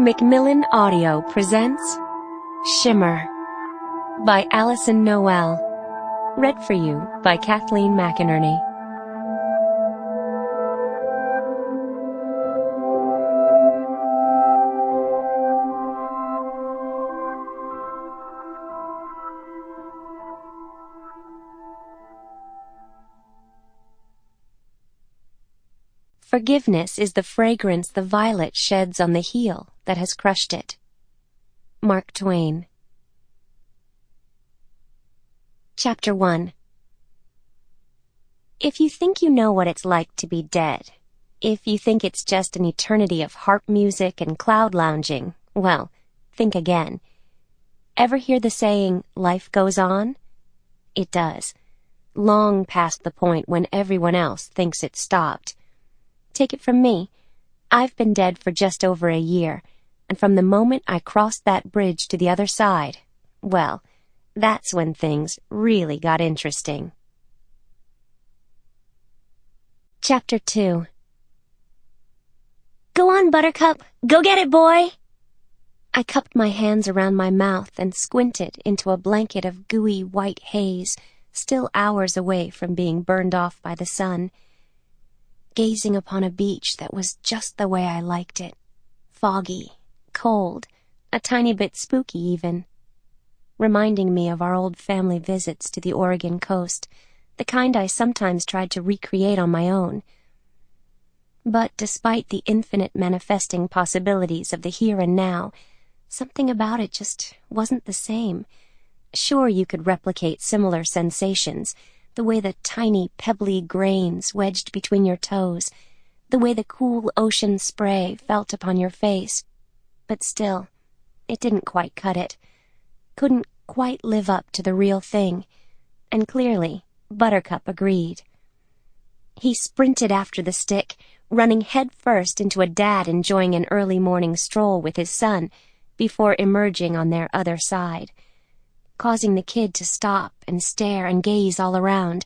Macmillan Audio presents Shimmer by Alyson Noël. Read for you by Kathleen McInerney. Forgiveness is the fragrance the violet sheds on the heel that has crushed it. Mark Twain. Chapter 1. If you think you know what it's like to be dead, if you think it's just an eternity of harp music and cloud lounging, well, think again. Ever hear the saying, life goes on? It does, long past the point when everyone else thinks it stopped. Take it from me, I've been dead for just over a year, and from the moment I crossed that bridge to the other side, well, that's when things really got interesting. Chapter 2. Go on, Buttercup! Go get it, boy! I cupped my hands around my mouth and squinted into a blanket of gooey white haze, still hours away from being burned off by the sun, gazing upon a beach that was just the way I liked it. Foggy, cold, a tiny bit spooky even, reminding me of our old family visits to the Oregon coast, the kind I sometimes tried to recreate on my own. But despite the infinite manifesting possibilities of the here and now, something about it just wasn't the same. Sure, you could replicate similar sensations, the way the tiny, pebbly grains wedged between your toes, the way the cool ocean spray felt upon your face. But still, it didn't quite cut it. Couldn't quite live up to the real thing. And clearly, Buttercup agreed. He sprinted after the stick, running head first into a dad enjoying an early morning stroll with his son, before emerging on their other side, causing the kid to stop and stare and gaze all around,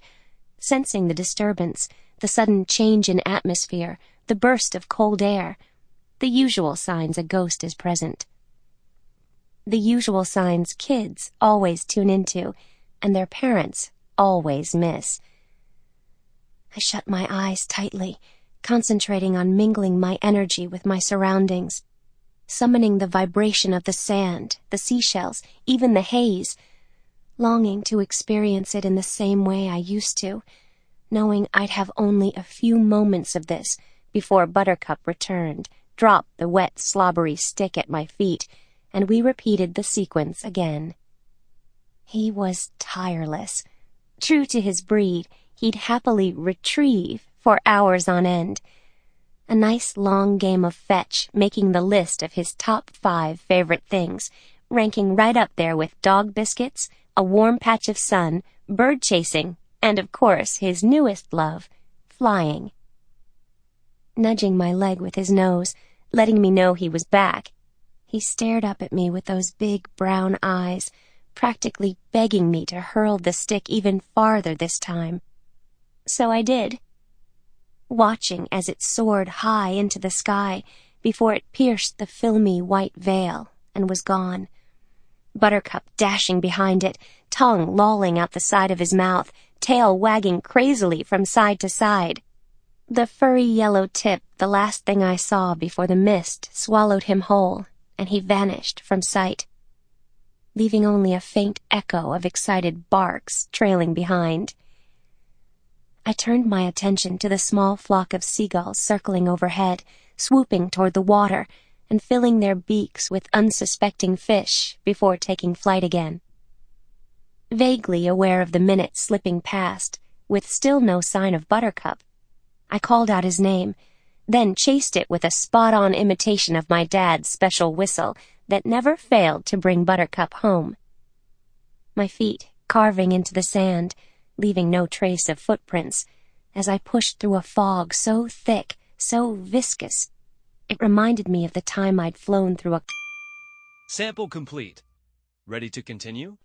sensing the disturbance, the sudden change in atmosphere, the burst of cold air, the usual signs a ghost is present. The usual signs kids always tune into, and their parents always miss. I shut my eyes tightly, concentrating on mingling my energy with my surroundings, summoning the vibration of the sand, the seashells, even the haze, longing to experience it in the same way I used to, knowing I'd have only a few moments of this before Buttercup returned, dropped the wet, slobbery stick at my feet, and we repeated the sequence again. He was tireless. True to his breed, he'd happily retrieve for hours on end. A nice long game of fetch, making the list of his top 5 favorite things, ranking right up there with dog biscuits, a warm patch of sun, bird chasing, and of course his newest love, flying. Nudging my leg with his nose, letting me know he was back, he stared up at me with those big brown eyes, practically begging me to hurl the stick even farther this time. So I did, watching as it soared high into the sky before it pierced the filmy white veil and was gone. Buttercup dashing behind it, tongue lolling out the side of his mouth, tail wagging crazily from side to side. The furry yellow tip the last thing I saw before the mist swallowed him whole, and he vanished from sight, leaving only a faint echo of excited barks trailing behind. I turned my attention to the small flock of seagulls circling overhead, swooping toward the water, and filling their beaks with unsuspecting fish before taking flight again. Vaguely aware of the minutes slipping past, with still no sign of Buttercup, I called out his name, then chased it with a spot-on imitation of my dad's special whistle that never failed to bring Buttercup home. My feet carving into the sand, leaving no trace of footprints, as I pushed through a fog so thick, so viscous, it reminded me of the time I'd flown through a... Sample complete. Ready to continue?